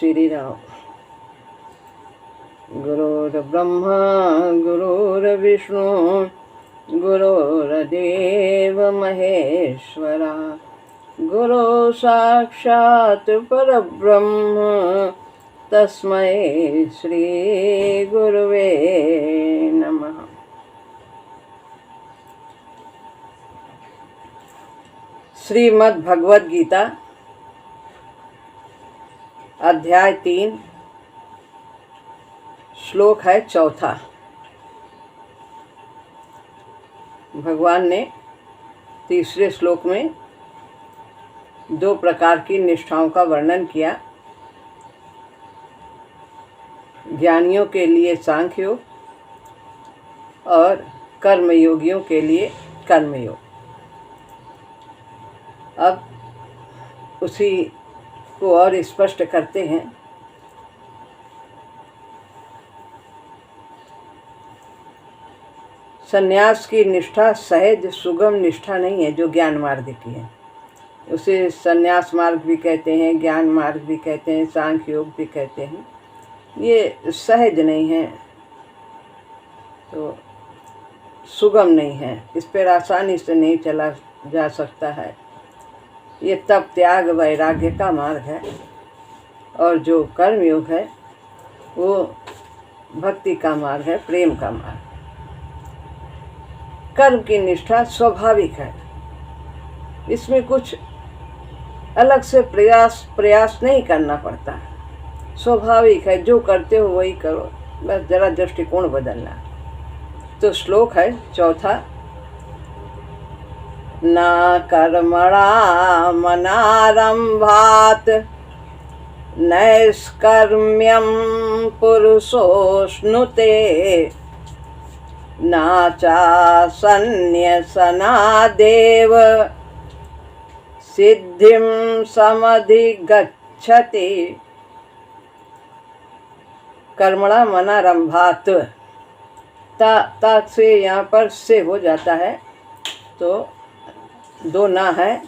श्री राम। गुरुर्ब्रह्मा गुरुर्विष्णु गुरुर्देव महेश्वरा, गुरु साक्षात् परब्रह्म तस्मै श्री गुरुवे नमः। श्रीमद् भगवद गीता अध्याय 3 श्लोक है 4। भगवान ने तीसरे श्लोक में 2 प्रकार की निष्ठाओं का वर्णन किया। ज्ञानियों के लिए सांख्य योग और कर्मयोगियों के लिए कर्मयोग। अब उसी को और स्पष्ट करते हैं। संन्यास की निष्ठा सहज सुगम निष्ठा नहीं है जो ज्ञान मार्ग की है। उसे संन्यास मार्ग भी कहते हैं, ज्ञान मार्ग भी कहते हैं, सांख्य योग भी कहते हैं। ये सहज नहीं है, तो सुगम नहीं है, इस पर आसानी से नहीं चला जा सकता है। ये तप त्याग वैराग्य का मार्ग है। और जो कर्म योग है वो भक्ति का मार्ग है, प्रेम का मार्ग। कर्म की निष्ठा स्वाभाविक है, इसमें कुछ अलग से प्रयास नहीं करना पड़ता, स्वाभाविक है। जो करते हो वही करो, बस जरा दृष्टिकोण बदलना। तो श्लोक है 4। न कर्मणा मनारंभात नैष्कर्म्यं पुरुषोऽश्नुते, नाचा सन्न्यसनादेव सिद्धिं समधिगच्छति। कर्मणा मनारंभात, ता से यहाँ पर से हो जाता है, तो 2 ना है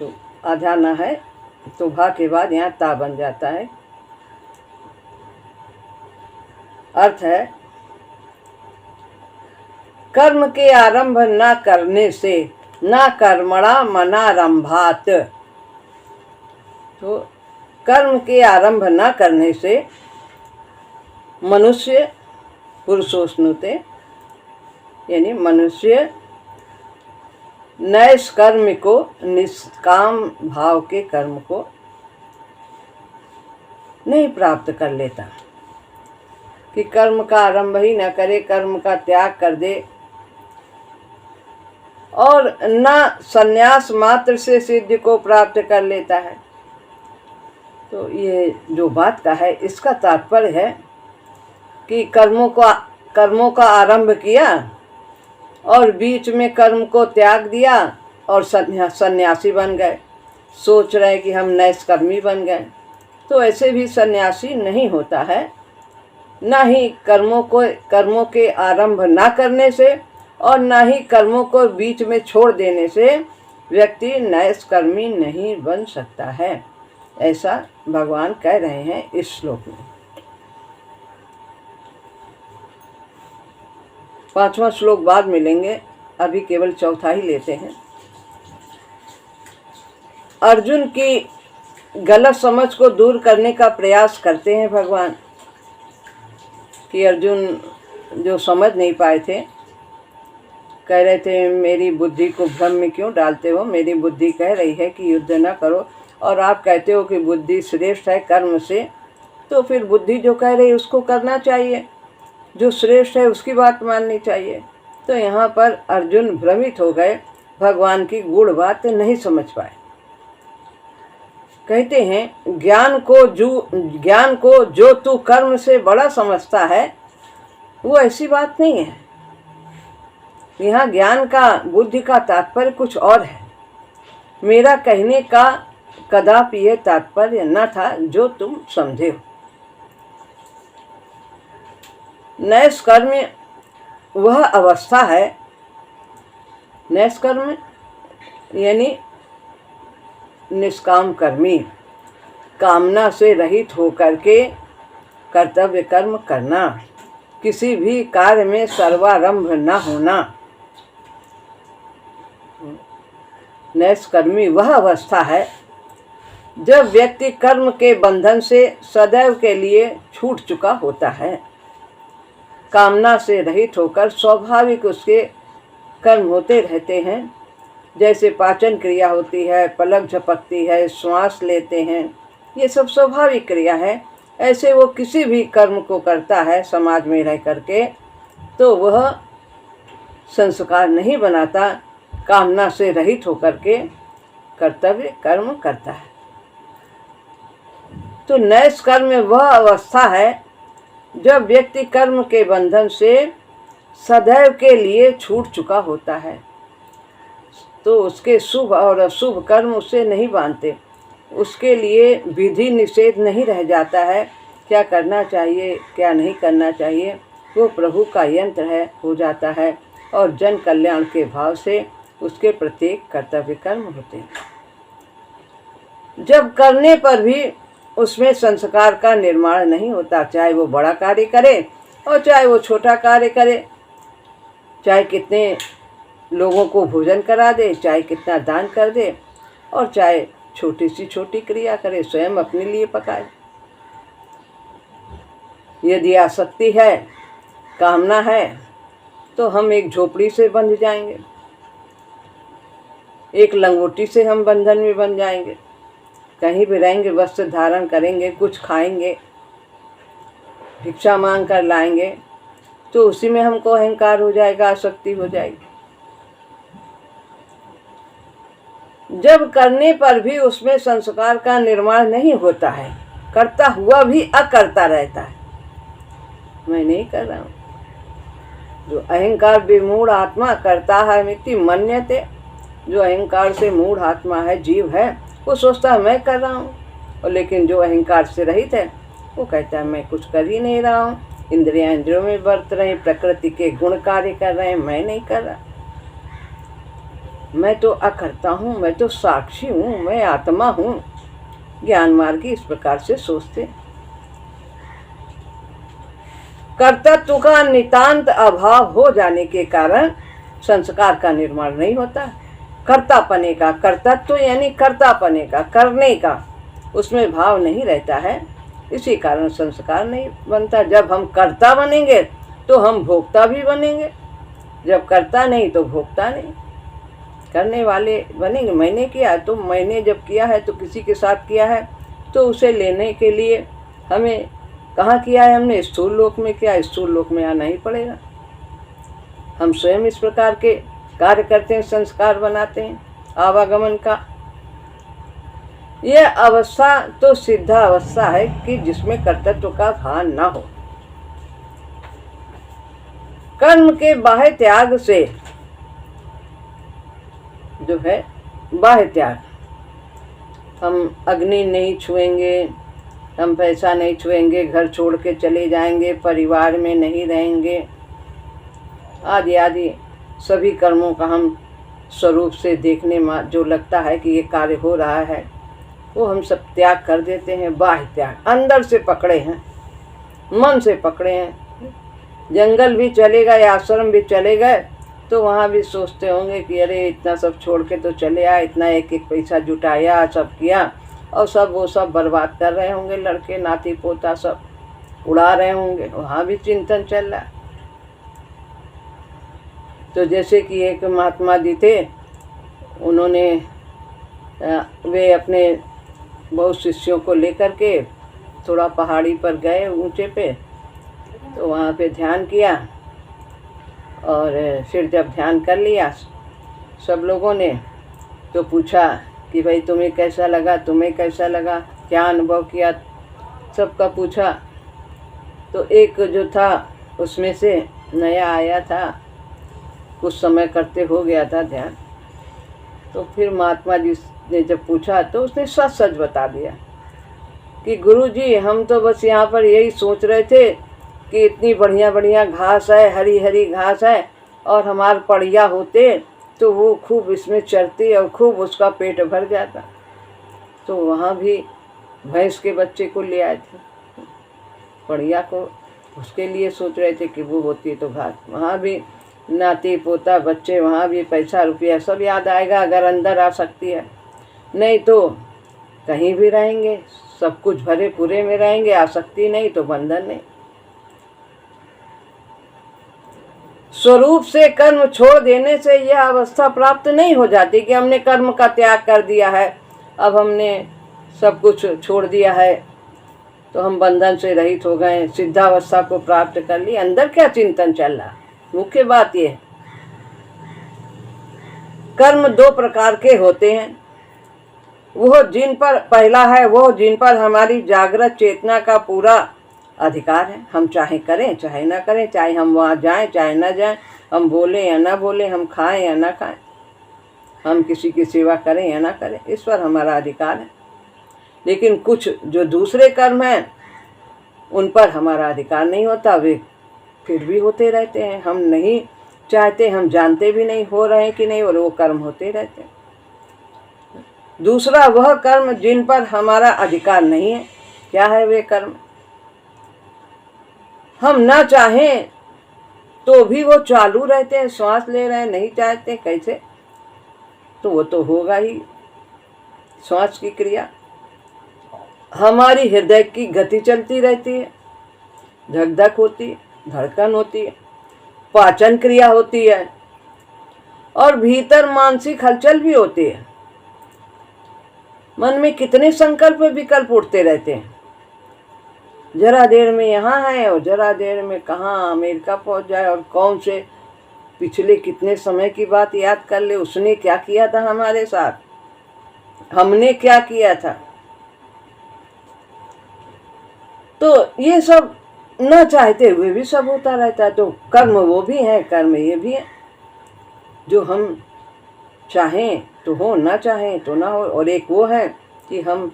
तो आधा ना है, तो भा के बाद यहाँ ता बन जाता है। अर्थ है कर्म के आरंभ न करने से, न कर्मणा मनारंभात, तो कर्म के आरंभ न करने से मनुष्य पुरुषोष्णुते, यानी मनुष्य नैष्कर्म को, निष्काम भाव के कर्म को नहीं प्राप्त कर लेता। कि कर्म का आरंभ ही न करे, कर्म का त्याग कर दे और न संन्यास मात्र से सिद्धि को प्राप्त कर लेता है। तो ये जो बात का है, इसका तात्पर्य है कि कर्मों का आरंभ किया और बीच में कर्म को त्याग दिया और सन्यासी बन गए। सोच रहे कि हम नैष्कर्मी बन गए, तो ऐसे भी सन्यासी नहीं होता है। न ही कर्मों के आरंभ ना करने से और न ही कर्मों को बीच में छोड़ देने से व्यक्ति नैष्कर्मी नहीं बन सकता है। ऐसा भगवान कह रहे हैं इस श्लोक में। 5वां श्लोक बाद मिलेंगे, अभी केवल 4था ही लेते हैं। अर्जुन की गलत समझ को दूर करने का प्रयास करते हैं भगवान। कि अर्जुन जो समझ नहीं पाए थे, कह रहे थे मेरी बुद्धि को भ्रम में क्यों डालते हो, मेरी बुद्धि कह रही है कि युद्ध न करो और आप कहते हो कि बुद्धि श्रेष्ठ है कर्म से, तो फिर बुद्धि जो कह रही है उसको करना चाहिए, जो श्रेष्ठ है उसकी बात माननी चाहिए। तो यहाँ पर अर्जुन भ्रमित हो गए, भगवान की गूढ़ बात नहीं समझ पाए। कहते हैं ज्ञान को जो तू कर्म से बड़ा समझता है वो ऐसी बात नहीं है। यहाँ ज्ञान का, बुद्धि का तात्पर्य कुछ और है। मेरा कहने का कदापि यह तात्पर्य न था जो तुम समझे हो। नैष्कर्म वह अवस्था है, नैष्कर्म यानी निष्काम कर्मी, कामना से रहित होकर के कर्तव्य कर्म करना, किसी भी कार्य में सर्वारंभ न होना। नैष्कर्मी वह अवस्था है जब व्यक्ति कर्म के बंधन से सदैव के लिए छूट चुका होता है, कामना से रहित होकर स्वाभाविक उसके कर्म होते रहते हैं। जैसे पाचन क्रिया होती है, पलक झपकती है, श्वास लेते हैं, ये सब स्वाभाविक क्रिया है। ऐसे वो किसी भी कर्म को करता है समाज में रह करके, तो वह संस्कार नहीं बनाता, कामना से रहित होकर के कर्तव्य कर्म करता है। तो नैष्कर्म वह अवस्था है जब व्यक्ति कर्म के बंधन से सदैव के लिए छूट चुका होता है, तो उसके शुभ और अशुभ कर्म उसे नहीं बांधते, उसके लिए विधि निषेध नहीं रह जाता है, क्या करना चाहिए क्या नहीं करना चाहिए, वो प्रभु का यंत्र है हो जाता है और जन कल्याण के भाव से उसके प्रत्येक कर्तव्य कर्म होते हैं। जब करने पर भी उसमें संस्कार का निर्माण नहीं होता, चाहे वो बड़ा कार्य करे और चाहे वो छोटा कार्य करे, चाहे कितने लोगों को भोजन करा दे, चाहे कितना दान कर दे, और चाहे छोटी सी छोटी क्रिया करे, स्वयं अपने लिए पकाए। यदि आसक्ति है, कामना है, तो हम एक झोपड़ी से बंध जाएंगे, एक लंगोटी से हम बंधन में बन जाएंगे। कहीं भी रहेंगे, वस्त्र धारण करेंगे, कुछ खाएंगे, भिक्षा मांग कर लाएंगे, तो उसी में हमको अहंकार हो जाएगा, आसक्ति हो जाएगी। जब करने पर भी उसमें संस्कार का निर्माण नहीं होता है, करता हुआ भी अकर्ता रहता है, मैं नहीं कर रहा हूँ। जो अहंकार विमूढ़ आत्मा करता है मिति मन्यते, जो अहंकार से मूढ़ आत्मा है, जीव है, वो सोचता है मैं कर रहा हूँ, और लेकिन जो अहंकार से रहित है वो कहता है मैं कुछ कर ही नहीं रहा हूँ, इंद्रियां इंद्रियों में बरत रहे, प्रकृति के गुण कार्य कर रहे हैं, मैं नहीं कर रहा, मैं तो अकर्ता हूँ, मैं तो साक्षी हूँ, मैं आत्मा हूँ। ज्ञान मार्गी इस प्रकार से सोचते। कर्तृत्व का नितांत अभाव हो जाने के कारण संस्कार का निर्माण नहीं होता। कर्तापने का, कर्तृत्व यानी कर्तापने का, करने का, उसमें भाव नहीं रहता है, इसी कारण संस्कार नहीं बनता। जब हम कर्ता बनेंगे तो हम भोक्ता भी बनेंगे, जब कर्ता नहीं तो भोक्ता नहीं, करने वाले बनेंगे। मैंने किया तो मैंने जब किया है तो किसी के साथ किया है, तो उसे लेने के लिए हमें कहाँ किया है, हमने स्थूल लोक में किया, स्थूल लोक में आना ही पड़ेगा। हम स्वयं इस प्रकार के कार्य करते हैं, संस्कार बनाते हैं आवागमन का। यह अवस्था तो सिद्धा अवस्था है कि जिसमें कर्तृत्व का भान न हो। कर्म के बाह्य त्याग से जो है बाह्य त्याग, हम अग्नि नहीं छुएंगे, हम पैसा नहीं छुएंगे, घर छोड़ के चले जाएंगे, परिवार में नहीं रहेंगे, आदि आदि सभी कर्मों का हम स्वरूप से देखने में जो लगता है कि ये कार्य हो रहा है, वो हम सब त्याग कर देते हैं। बाह्य त्याग, अंदर से पकड़े हैं, मन से पकड़े हैं। जंगल भी चले गए, आश्रम भी चले गए, तो वहाँ भी सोचते होंगे कि अरे इतना सब छोड़ के तो चले आए, इतना एक एक पैसा जुटाया, सब किया, और सब वो सब बर्बाद कर रहे होंगे, लड़के नाती पोता सब उड़ा रहे होंगे, वहाँ भी चिंतन चल रहा है। तो जैसे कि एक महात्मा जी थे, उन्होंने वे अपने बहुत शिष्यों को लेकर के थोड़ा पहाड़ी पर गए ऊंचे पे, तो वहाँ पे ध्यान किया, और फिर जब ध्यान कर लिया सब लोगों ने, तो पूछा कि भाई तुम्हें कैसा लगा, तुम्हें कैसा लगा, क्या अनुभव किया, सबका पूछा। तो एक जो था उसमें से नया आया था, कुछ समय करते हो गया था ध्यान, तो फिर महात्मा जी ने जब पूछा तो उसने सच सच बता दिया कि गुरुजी हम तो बस यहाँ पर यही सोच रहे थे कि इतनी बढ़िया बढ़िया घास है, हरी हरी घास है, और हमारे पड़िया होते तो वो खूब इसमें चरती और खूब उसका पेट भर जाता। तो वहाँ भी भैंस के बच्चे को ले आए थे, बढ़िया को उसके लिए सोच रहे थे कि वो होती तो घास, वहाँ भी नाती पोता बच्चे, वहाँ भी पैसा रुपया सब याद आएगा अगर अंदर आ सकती है, नहीं तो कहीं भी रहेंगे, सब कुछ भरे पूरे में रहेंगे, आसक्ति नहीं तो बंधन नहीं। स्वरूप से कर्म छोड़ देने से यह अवस्था प्राप्त नहीं हो जाती कि हमने कर्म का त्याग कर दिया है, अब हमने सब कुछ छोड़ दिया है तो हम बंधन से रहित हो गए, सिद्धावस्था को प्राप्त कर ली। अंदर क्या चिंतन चल रहा, मुख्य बात यह है। कर्म दो प्रकार के होते हैं, वो जिन पर पहला है वो जिन पर हमारी जागृत चेतना का पूरा अधिकार है, हम चाहे करें चाहे ना करें, चाहे हम वहाँ जाएं चाहे ना जाएं, हम बोलें या ना बोलें, हम खाएं या ना खाएं, हम किसी की सेवा करें या ना करें, इस पर हमारा अधिकार है। लेकिन कुछ जो दूसरे कर्म हैं उन पर हमारा अधिकार नहीं होता, वे फिर भी होते रहते हैं, हम नहीं चाहते, हम जानते भी नहीं हो रहे हैं कि नहीं, और वो कर्म होते रहते हैं। दूसरा वह कर्म जिन पर हमारा अधिकार नहीं है, क्या है वे कर्म? हम ना चाहें तो भी वो चालू रहते हैं, श्वास ले रहे हैं, नहीं चाहते कैसे, तो वो तो होगा ही। श्वास की क्रिया, हमारी हृदय की गति चलती रहती है, धक धक होती है, धड़कन होती है, पाचन क्रिया होती है, और भीतर मानसिक हलचल भी होती है। मन में कितने संकल्प विकल्प उठते रहते हैं, जरा देर में यहाँ है और जरा देर में कहाँ अमेरिका पहुंच जाए, और कौन से पिछले कितने समय की बात याद कर ले, उसने क्या किया था हमारे साथ, हमने क्या किया था। तो ये सब न चाहते हुए भी सब होता रहता है। तो कर्म वो भी है, कर्म ये भी है, जो हम चाहें तो हो, ना चाहें तो ना हो, और एक वो है कि हम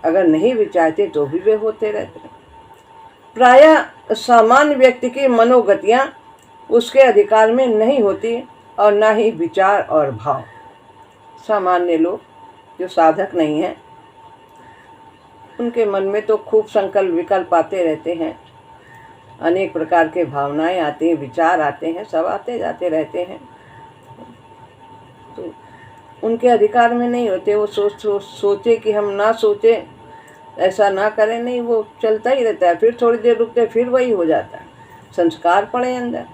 अगर नहीं भी चाहते तो भी वे होते रहते हैं। प्रायः सामान्य व्यक्ति की मनोगतियाँ उसके अधिकार में नहीं होती, और ना ही विचार और भाव। सामान्य लोग जो साधक नहीं हैं उनके मन में तो खूब संकल्प विकल्प आते रहते हैं, अनेक प्रकार के भावनाएं आती हैं, विचार आते हैं, सब आते जाते रहते हैं, तो उनके अधिकार में नहीं होते। वो सोचे कि हम ना सोचे, ऐसा ना करें, नहीं, वो चलता ही रहता है, फिर थोड़ी देर रुकते फिर वही हो जाता है, संस्कार पड़े अंदर।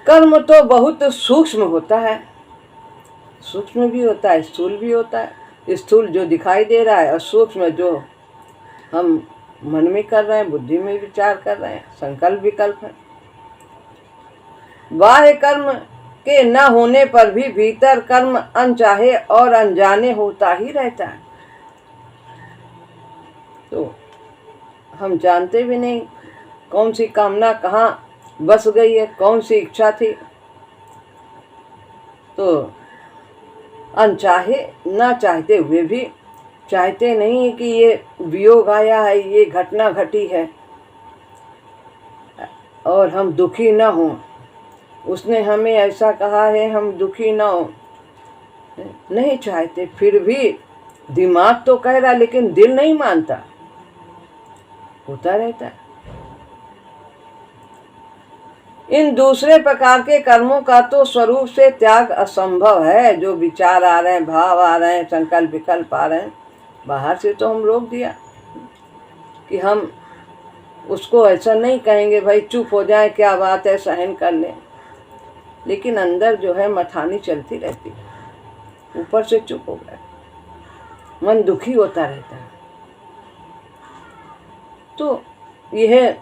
कर्म तो बहुत सूक्ष्म होता है, सूक्ष्म भी होता है, स्थूल भी होता है। स्थूल जो दिखाई दे रहा है, और सूक्ष्म जो हम मन में कर रहे हैं, बुद्धि में विचार कर रहे हैं, संकल्प विकल्प है। बाह्य कर्म के न होने पर भी भीतर कर्म अनचाहे और अनजाने होता ही रहता है। तो हम जानते भी नहीं कौन सी कामना कहाँ बस गई है, कौन सी इच्छा थी। तो अनचाहे, ना चाहते हुए भी, चाहते नहीं है कि ये वियोग आया है, ये घटना घटी है और हम दुखी ना हों, उसने हमें ऐसा कहा है, हम दुखी ना हो, नहीं चाहते, फिर भी दिमाग तो कह रहा लेकिन दिल नहीं मानता, होता रहता है। इन दूसरे प्रकार के कर्मों का तो स्वरूप से त्याग असंभव है। जो विचार आ रहे हैं, भाव आ रहे हैं, संकल्प विकल्प आ रहे हैं, बाहर से तो हम रोक दिया कि हम उसको ऐसा नहीं कहेंगे, भाई चुप हो जाए, क्या बात है, सहन कर लें, लेकिन अंदर जो है मथानी चलती रहती है, ऊपर से चुप हो गया, मन दुखी होता रहता है। तो यह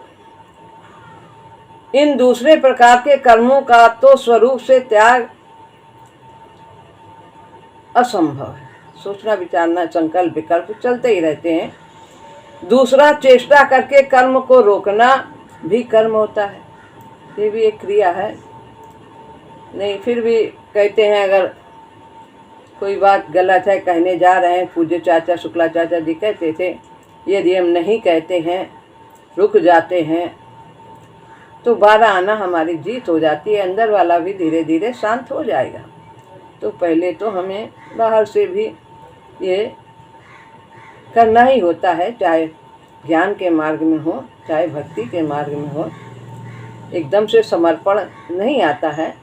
इन दूसरे प्रकार के कर्मों का तो स्वरूप से त्याग असंभव है। सोचना विचारना संकल्प विकल्प चलते ही रहते हैं। दूसरा, चेष्टा करके कर्म को रोकना भी कर्म होता है, ये भी एक क्रिया है। नहीं, फिर भी कहते हैं अगर कोई बात गलत है, कहने जा रहे हैं, पूज्य चाचा शुक्ला चाचा जी कहते थे, यदि हम नहीं कहते हैं, रुक जाते हैं, तो 12 आना हमारी जीत हो जाती है, अंदर वाला भी धीरे धीरे शांत हो जाएगा। तो पहले तो हमें बाहर से भी ये करना ही होता है, चाहे ज्ञान के मार्ग में हो चाहे भक्ति के मार्ग में हो। एकदम से समर्पण नहीं आता है,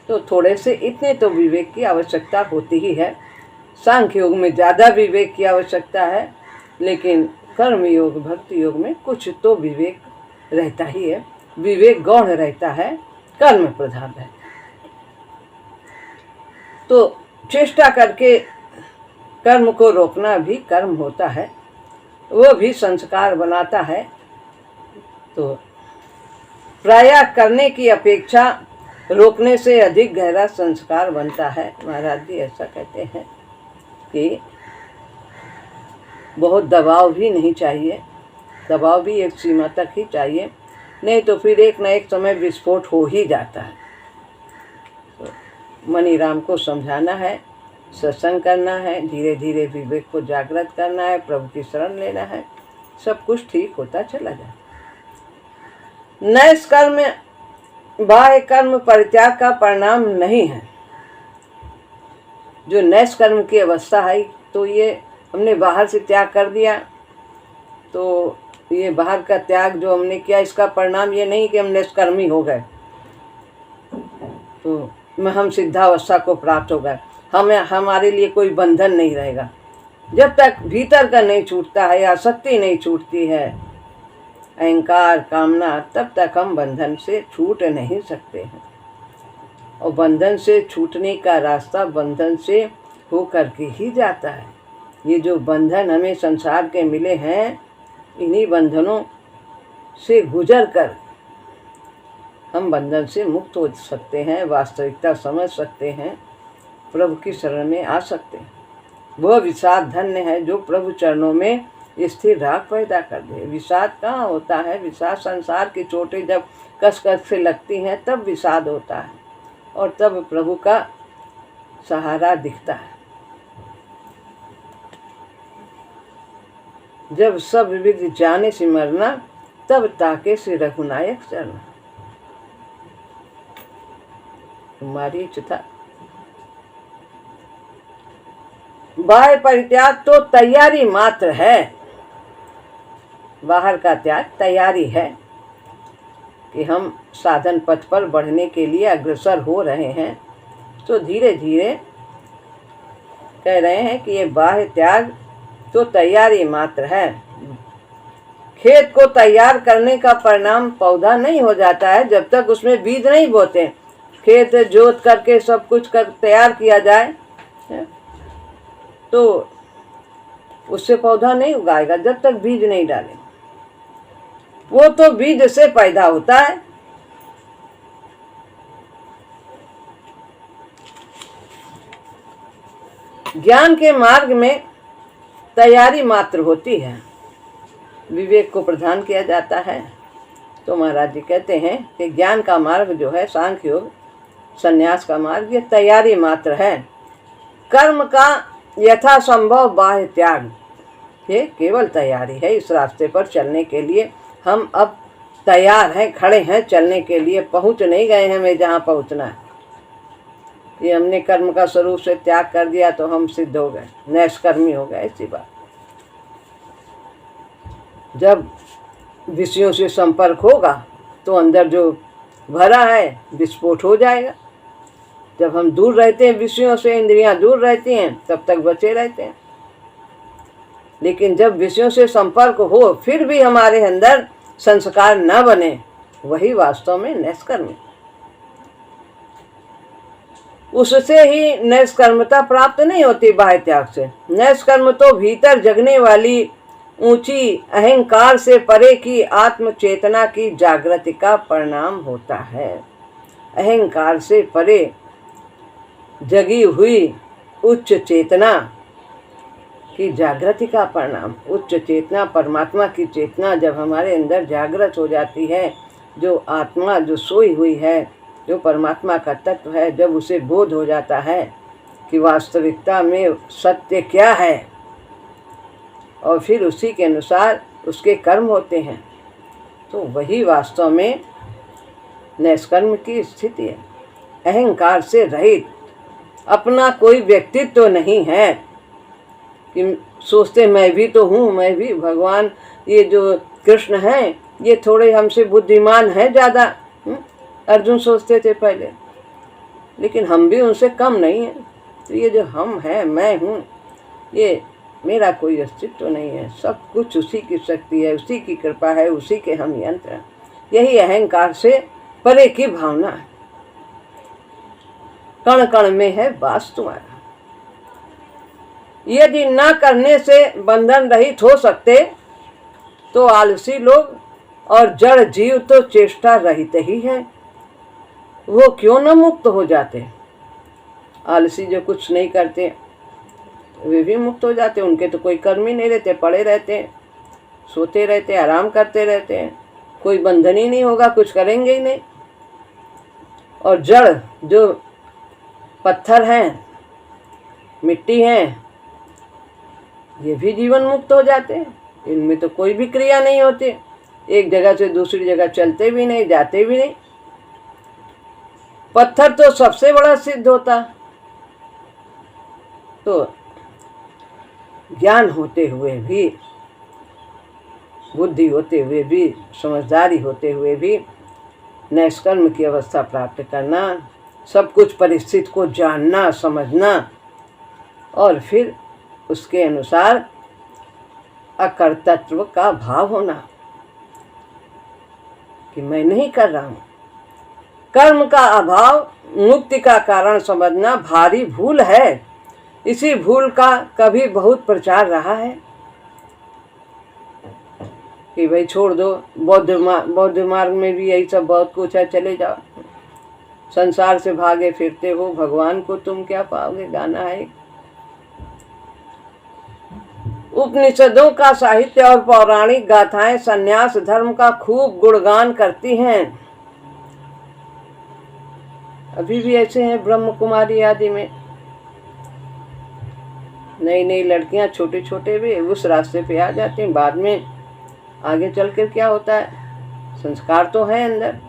तो थोड़े से इतने तो विवेक की आवश्यकता होती ही है। सांख्य योग में ज़्यादा विवेक की आवश्यकता है, लेकिन कर्म योग भक्ति योग में कुछ तो विवेक रहता ही है। विवेक गौण रहता है, कर्म प्रधान रहता है। तो चेष्टा करके कर्म को रोकना भी कर्म होता है, वो भी संस्कार बनाता है। तो प्रायः करने की अपेक्षा रोकने से अधिक गहरा संस्कार बनता है। महाराज जी ऐसा कहते हैं कि बहुत दबाव भी नहीं चाहिए, दबाव भी एक सीमा तक ही चाहिए, नहीं तो फिर एक न एक समय विस्फोट हो ही जाता है। तो मनीराम को समझाना है, सत्संग करना है, धीरे धीरे विवेक को जागृत करना है, प्रभु की शरण लेना है, सब कुछ ठीक होता चला जाए। नैष्कर्म बाह्य कर्म परित्याग का परिणाम नहीं है। जो नैष्कर्म की अवस्था है, तो ये हमने बाहर से त्याग कर दिया, तो ये बाहर का त्याग जो हमने किया, इसका परिणाम ये नहीं कि हम निष्कर्मी हो गए, तो हम सिद्धावस्था को प्राप्त हो गए। हमारे लिए कोई बंधन नहीं रहेगा। जब तक भीतर का नहीं छूटता है, आसक्ति नहीं छूटती है, अहंकार कामना, तब तक हम बंधन से छूट नहीं सकते हैं। और बंधन से छूटने का रास्ता बंधन से होकर के ही जाता है। ये जो बंधन हमें संसार के मिले हैं, इन्हीं बंधनों से गुजर कर हम बंधन से मुक्त हो सकते हैं, वास्तविकता समझ सकते हैं, प्रभु की शरण में आ सकते हैं। वह विषाद धन्य है जो प्रभु चरणों में स्थिर राग पैदा कर दे। विषाद कहाँ होता है? विषाद संसार की चोटें जब कस कस से लगती हैं तब विषाद होता है, और तब प्रभु का सहारा दिखता है। जब सब विधि जाने से मरना, तब ताके से रघुनायक चरना। तुम्हारी था बाह्य परित्याग तो तैयारी मात्र है। बाहर का त्याग तैयारी है कि हम साधन पथ पर बढ़ने के लिए अग्रसर हो रहे हैं। तो धीरे धीरे कह रहे हैं कि ये बाह्य त्याग तो तैयारी मात्र है। खेत को तैयार करने का परिणाम पौधा नहीं हो जाता है जब तक उसमें बीज नहीं बोते। खेत जोत करके सब कुछ कर तैयार किया जाए तो उससे पौधा नहीं उगाएगा जब तक बीज नहीं डाले। वो तो बीज से पैदा होता है। ज्ञान के मार्ग में तैयारी मात्र होती है, विवेक को प्रदान किया जाता है। तो महाराज जी कहते हैं कि ज्ञान का मार्ग जो है, सांख्य योग संन्यास का मार्ग, ये तैयारी मात्र है। कर्म का यथासंभव बाह्य त्याग, ये केवल तैयारी है। इस रास्ते पर चलने के लिए हम अब तैयार हैं, खड़े हैं चलने के लिए। पहुंच नहीं गए हैं हमें जहाँ पहुंचना है। ये हमने कर्म का स्वरूप से त्याग कर दिया तो हम सिद्ध हो गए, नैष्कर्मी हो गए। ऐसी बात। जब विषयों से संपर्क होगा तो अंदर जो भरा है विस्फोट हो जाएगा। जब हम दूर रहते हैं विषयों से, इंद्रियां दूर रहती हैं, तब तक बचे रहते हैं। लेकिन जब विषयों से संपर्क हो फिर भी हमारे अंदर संस्कार न बने, वही वास्तव में नैष्कर्मी। उससे ही नैष्कर्मता प्राप्त नहीं होती बाह्य त्याग से। नैष्कर्म तो भीतर जगने वाली ऊंची अहंकार से परे की आत्म चेतना की जागृति का परिणाम होता है। अहंकार से परे जगी हुई उच्च चेतना की जागृति का परिणाम। उच्च चेतना, परमात्मा की चेतना जब हमारे अंदर जागृत हो जाती है, जो आत्मा जो सोई हुई है, जो परमात्मा का तत्व है, जब उसे बोध हो जाता है कि वास्तविकता में सत्य क्या है, और फिर उसी के अनुसार उसके कर्म होते हैं, तो वही वास्तव में नैष्कर्म की स्थिति है। अहंकार से रहित अपना कोई व्यक्तित्व तो नहीं है कि सोचते मैं भी तो हूँ, मैं भी। भगवान ये जो कृष्ण हैं ये थोड़े हमसे बुद्धिमान हैं ज़्यादा, अर्जुन सोचते थे पहले, लेकिन हम भी उनसे कम नहीं हैं। तो ये जो हम हैं, मैं हूँ, ये मेरा कोई अस्तित्व तो नहीं है। सब कुछ उसी की शक्ति है, उसी की कृपा है, उसी के हम यंत्र हैं। यही अहंकार से परे की भावना है। कण कण में है वास तुम्हारा। यदि न करने से बंधन रहित हो सकते तो आलसी लोग और जड़ जीव तो चेष्टा रहित ही है, वो क्यों न मुक्त हो जाते। आलसी जो कुछ नहीं करते वे भी मुक्त हो जाते, उनके तो कोई कर्म ही नहीं रहते, पड़े रहते हैं, सोते रहते हैं, आराम करते रहते हैं, कोई बंधन ही नहीं होगा, कुछ करेंगे ही नहीं। और जड़ जो पत्थर हैं, मिट्टी हैं, ये भी जीवन मुक्त हो जाते हैं। इनमें तो कोई भी क्रिया नहीं होती, एक जगह से दूसरी जगह चलते भी नहीं, जाते भी नहीं। पत्थर तो सबसे बड़ा सिद्ध होता। तो ज्ञान होते हुए भी, बुद्धि होते हुए भी, समझदारी होते हुए भी नैष्कर्म की अवस्था प्राप्त करना, सब कुछ परिस्थिति को जानना, समझना और फिर उसके अनुसार अकर्तृत्व का भाव होना कि मैं नहीं कर रहा हूँ। कर्म का अभाव मुक्ति का कारण समझना भारी भूल है। इसी भूल का कभी बहुत प्रचार रहा है कि भाई छोड़ दो, बौद्ध मार्ग में भी यही सब बहुत कुछ है, चले जाओ, संसार से भागे फिरते हो, भगवान को तुम क्या पाओगे, गाना है। उपनिषदों का साहित्य और पौराणिक गाथाएं संन्यास धर्म का खूब गुणगान करती हैं। अभी भी ऐसे हैं ब्रह्म कुमारी आदि में, नई नई लड़कियां छोटे छोटे भी उस रास्ते पे आ जाती हैं। बाद में आगे चल कर क्या होता है, संस्कार तो है अंदर।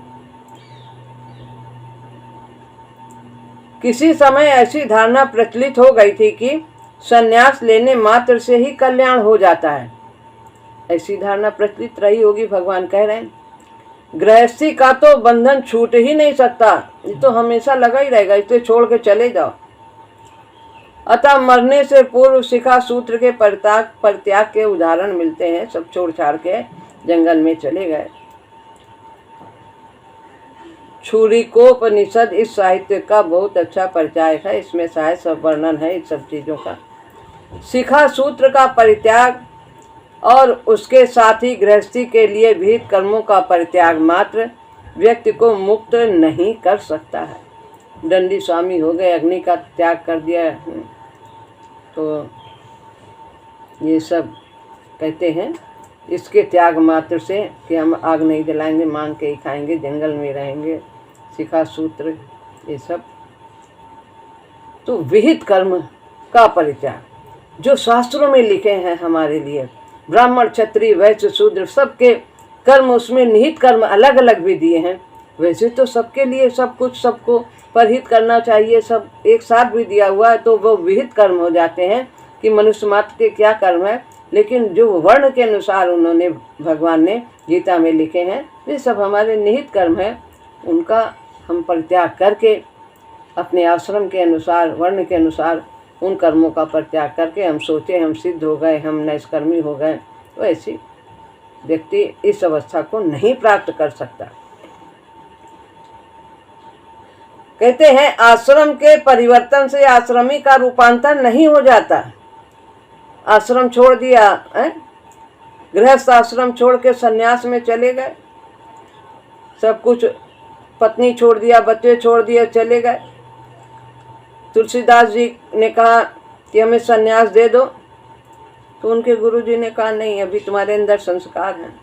किसी समय ऐसी धारणा प्रचलित हो गई थी कि संन्यास लेने मात्र से ही कल्याण हो जाता है। ऐसी धारणा प्रचलित रही होगी, भगवान कह रहे हैं गृहस्थी का तो बंधन छूट ही नहीं सकता, ये तो हमेशा लगा ही रहेगा, इसे छोड़ के चले जाओ। अतः मरने से पूर्व शिखा सूत्र के परित्याग के उदाहरण मिलते हैं। सब छोड़ छाड़ के जंगल में चले गए। छुरिकोपनिषद इस साहित्य का बहुत अच्छा परिचय है, इसमें शायद सब वर्णन है इस सब चीज़ों का। शिखा सूत्र का परित्याग और उसके साथ ही गृहस्थी के लिए विहित कर्मों का परित्याग मात्र व्यक्ति को मुक्त नहीं कर सकता है। दंडी स्वामी हो गए, अग्नि का त्याग कर दिया, तो ये सब कहते हैं इसके त्याग मात्र से कि हम आग नहीं जलाएंगे, मांग के ही खाएंगे, जंगल में रहेंगे, शिखा सूत्र ये सब। तो विहित कर्म का परित्याग जो शास्त्रों में लिखे हैं हमारे लिए, ब्राह्मण क्षत्रिय वैश्य शूद्र सबके कर्म, उसमें निहित कर्म अलग अलग भी दिए हैं। वैसे तो सबके लिए सब कुछ सबको परिहित करना चाहिए, सब एक साथ भी दिया हुआ है, तो वो विहित कर्म हो जाते हैं कि मनुष्य मात्र के क्या कर्म है। लेकिन जो वर्ण के अनुसार उन्होंने भगवान ने गीता में लिखे हैं, ये सब हमारे निहित कर्म है। उनका हम परित्याग करके अपने आश्रम के अनुसार, वर्ण के अनुसार उन कर्मों का परित्याग करके हम सोचे हम सिद्ध हो गए, हम नैष्कर्मी हो गए, तो ऐसी व्यक्ति इस अवस्था को नहीं प्राप्त कर सकता। कहते हैं आश्रम के परिवर्तन से आश्रमी का रूपांतर नहीं हो जाता। आश्रम छोड़ दिया, गृहस्थ आश्रम छोड़ के सन्यास में चले गए, सब कुछ पत्नी छोड़ दिया, बच्चे छोड़ दिए, चले गए। तुलसीदास जी ने कहा कि हमें सन्यास दे दो, तो उनके गुरुजी ने कहा नहीं, अभी तुम्हारे अंदर संस्कार हैं,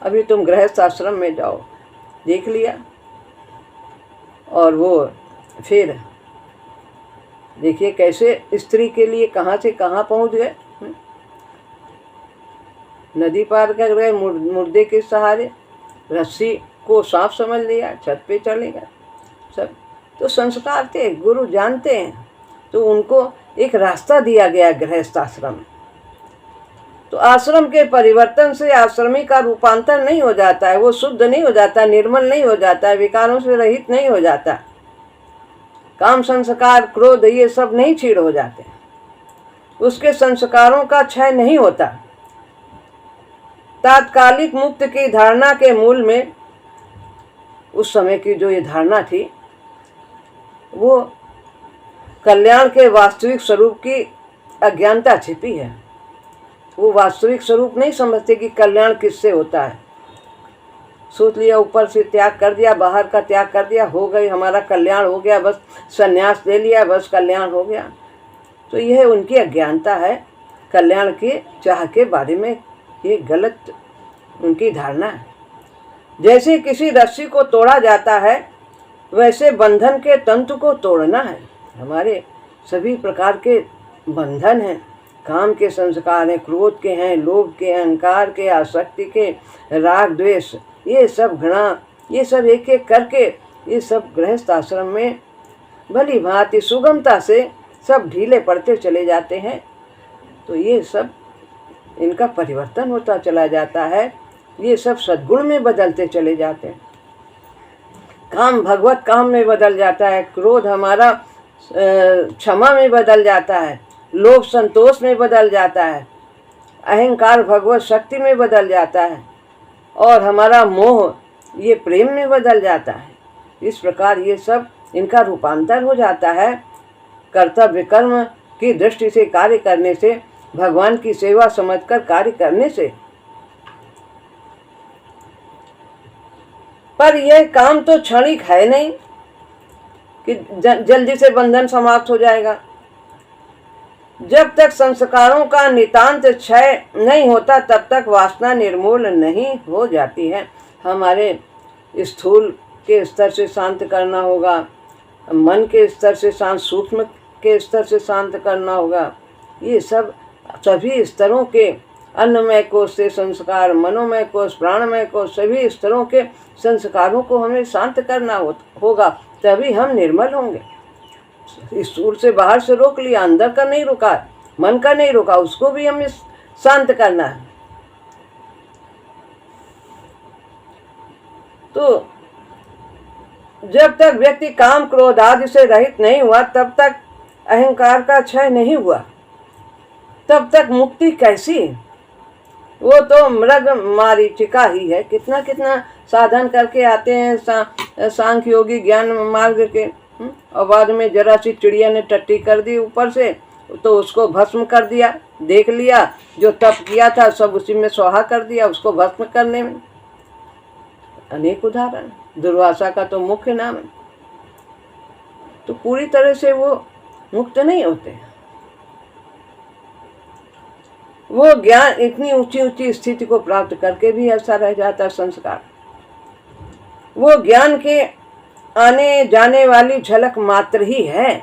अभी तुम गृहस्थ आश्रम में जाओ। देख लिया, और वो फिर देखिए कैसे स्त्री के लिए कहाँ से कहाँ पहुँच गए। नदी पार कर गए मुर्दे के सहारे, रस्सी को सांप समझ लिया, छत पे चले गए सब। तो संस्कार थे, गुरु जानते हैं, तो उनको एक रास्ता दिया गया गृहस्थ आश्रम। तो आश्रम के परिवर्तन से आश्रमी का रूपांतर नहीं हो जाता है, वो शुद्ध नहीं हो जाता, निर्मल नहीं हो जाता है, विकारों से रहित नहीं हो जाता, काम संस्कार क्रोध ये सब नहीं छीड़ हो जाते, उसके संस्कारों का क्षय नहीं होता। तात्कालिक मुक्त की धारणा के मूल में उस समय की जो ये धारणा थी, वो कल्याण के वास्तविक स्वरूप की अज्ञानता छिपी है। वो वास्तविक स्वरूप नहीं समझते कि कल्याण किससे होता है। सोच लिया ऊपर से त्याग कर दिया, बाहर का त्याग कर दिया, हो गई हमारा कल्याण, हो गया, बस संन्यास ले लिया, बस कल्याण हो गया। तो यह उनकी अज्ञानता है, कल्याण के चाह के बारे में ये गलत उनकी धारणा है। जैसे किसी रस्सी को तोड़ा जाता है, वैसे बंधन के तंतु को तोड़ना है। हमारे सभी प्रकार के बंधन हैं, काम के संस्कार हैं, क्रोध के हैं, लोभ के, अहंकार के, आसक्ति के, राग द्वेष, ये सब घृणा, ये सब एक एक करके ये सब गृहस्थ आश्रम में भली भांति सुगमता से सब ढीले पड़ते चले जाते हैं। तो ये सब इनका परिवर्तन होता चला जाता है, ये सब सद्गुण में बदलते चले जाते हैं। काम भगवत काम में बदल जाता है, क्रोध हमारा क्षमा में बदल जाता है, लोभ संतोष में बदल जाता है, अहंकार भगवत शक्ति में बदल जाता है, और हमारा मोह ये प्रेम में बदल जाता है। इस प्रकार ये सब इनका रूपांतर हो जाता है। कर्तव्य कर्म की दृष्टि से कार्य करने से, भगवान की सेवा समझकर कार्य करने से। पर यह काम तो क्षणिक है नहीं कि जल्दी से बंधन समाप्त हो जाएगा। जब तक संस्कारों का नितांत क्षय नहीं होता, तब तक वासना निर्मूल नहीं हो जाती है। हमारे स्थूल के स्तर से शांत करना होगा, मन के स्तर से शांत, सूक्ष्म के स्तर से शांत करना होगा। ये सब सभी स्तरों के, अन्नमय कोश से संस्कार, मनोमय कोश, प्राणमय कोश, सभी स्तरों के संस्कारों को हमें शांत करना होगा, तभी हम निर्मल होंगे। स्थूल से बाहर से रोक लिया, अंदर का नहीं रुका, मन का नहीं रुका, उसको भी हमें शांत करना है। तो जब तक व्यक्ति काम क्रोध आदि से रहित नहीं हुआ, तब तक अहंकार का क्षय नहीं हुआ, तब तक मुक्ति कैसी? वो तो मृग मारीचिका ही है। कितना कितना साधन करके आते हैं सांख्य योगी ज्ञान मार्ग के, और बाद में जरा सी चिड़िया ने टट्टी कर दी ऊपर से, तो उसको भस्म कर दिया। देख लिया जो तप किया था सब उसी में स्वाहा कर दिया, उसको भस्म करने में। अनेक उदाहरण, दुर्वासा का तो मुख्य नाम है। तो पूरी तरह से वो मुक्त नहीं होते। वो ज्ञान इतनी ऊंची ऊंची स्थिति को प्राप्त करके भी ऐसा रह जाता संस्कार। वो ज्ञान के आने जाने वाली झलक मात्र ही है,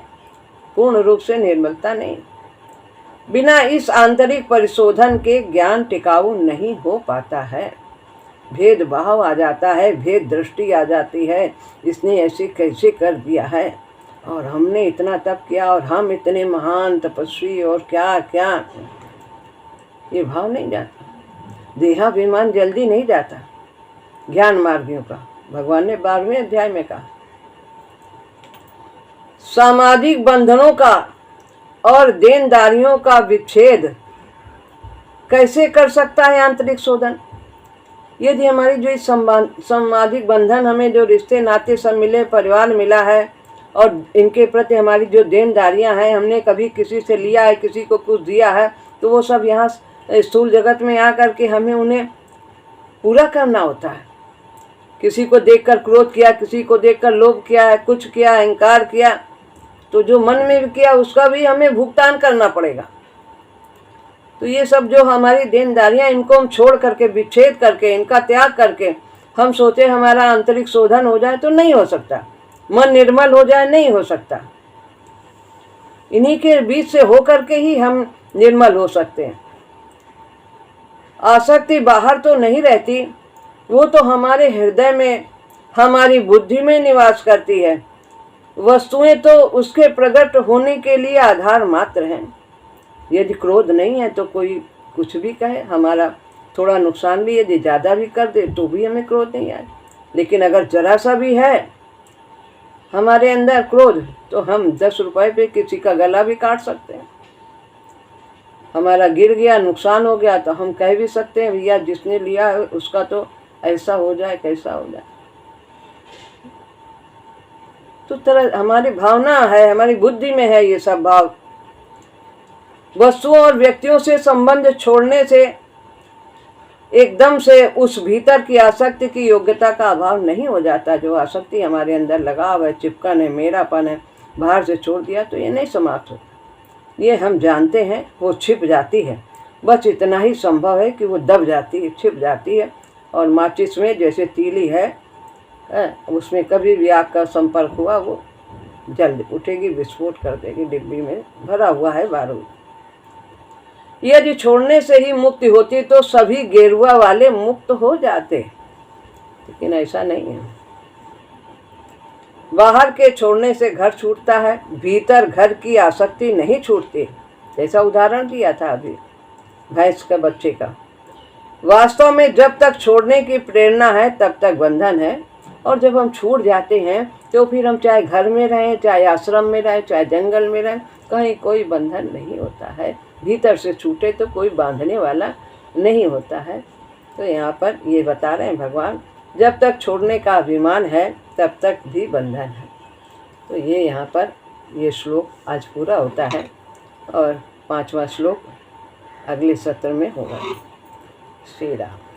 पूर्ण रूप से निर्मलता नहीं। बिना इस आंतरिक परिशोधन के ज्ञान टिकाऊ नहीं हो पाता है। भेद भाव आ जाता है, भेद दृष्टि आ जाती है, इसने ऐसे कैसे कर दिया है, और हमने इतना तप किया, और हम इतने महान तपस्वी, और क्या क्या, ये भाव नहीं जाता। देहाभिमान जल्दी नहीं जाता ज्ञान मार्गियों का। भगवान ने 12वें अध्याय में कहा, सामाजिक बंधनों का और देनदारियों का विच्छेद कैसे कर सकता है आंतरिक शोधन? यदि हमारी जो इस सामाजिक बंधन, हमें जो रिश्ते नाते सब मिले, परिवार मिला है, और इनके प्रति हमारी जो देनदारियां हैं, हमने कभी किसी से लिया है, किसी को कुछ दिया है, तो वो सब यहाँ स्थूल जगत में आकर के हमें उन्हें पूरा करना होता है। किसी को देखकर क्रोध किया, किसी को देखकर लोभ किया है, कुछ किया, अहंकार किया, तो जो मन में भी किया उसका भी हमें भुगतान करना पड़ेगा। तो ये सब जो हमारी देनदारियां, इनको हम छोड़ करके, विच्छेद करके, इनका त्याग करके हम सोचे हमारा आंतरिक शोधन हो जाए, तो नहीं हो सकता। मन निर्मल हो जाए, नहीं हो सकता। इन्हीं के बीच से होकर के ही हम निर्मल हो सकते हैं। आसक्ति बाहर तो नहीं रहती, वो तो हमारे हृदय में, हमारी बुद्धि में निवास करती है। वस्तुएं तो उसके प्रकट होने के लिए आधार मात्र हैं। यदि क्रोध नहीं है तो कोई कुछ भी कहे, हमारा थोड़ा नुकसान भी यदि ज़्यादा भी कर दे तो भी हमें क्रोध नहीं आए। लेकिन अगर जरा सा भी है हमारे अंदर क्रोध तो हम 10 रुपए पे किसी का गला भी काट सकते हैं। हमारा गिर गया, नुकसान हो गया तो हम कह भी सकते हैं भैया जिसने लिया है उसका तो ऐसा हो जाए कैसा हो जाए। तो तरह हमारी भावना है, हमारी बुद्धि में है ये सब भाव। वस्तुओं और व्यक्तियों से संबंध छोड़ने से एकदम से उस भीतर की आसक्ति की योग्यता का अभाव नहीं हो जाता। जो आसक्ति हमारे अंदर लगाव है, चिपकन है, मेरापन है, बाहर से छोड़ दिया तो ये नहीं समाप्त होता। ये हम जानते हैं, वो छिप जाती है। बस इतना ही संभव है कि वो दब जाती है, छिप जाती है। और माचिस में जैसे तीली है, उसमें कभी भी आग का संपर्क हुआ वो जल उठेगी, विस्फोट कर देगी। डिब्बी में भरा हुआ है बारूद। यदि छोड़ने से ही मुक्ति होती तो सभी गेरुआ वाले मुक्त हो जाते, लेकिन ऐसा नहीं है। बाहर के छोड़ने से घर छूटता है, भीतर घर की आसक्ति नहीं छूटती। जैसा उदाहरण दिया था अभी भैंस के बच्चे का। वास्तव में जब तक छोड़ने की प्रेरणा है तब तक बंधन है, और जब हम छूट जाते हैं तो फिर हम चाहे घर में रहें, चाहे आश्रम में रहें, चाहे जंगल में रहें, कहीं कोई बंधन नहीं होता है। भीतर से छूटे तो कोई बांधने वाला नहीं होता है। तो यहाँ पर ये बता रहे हैं भगवान, जब तक छोड़ने का अभिमान है तब तक भी बंधन है। तो ये यहाँ पर ये श्लोक आज पूरा होता है और 5वां श्लोक अगले सत्र में होगा। श्री राम।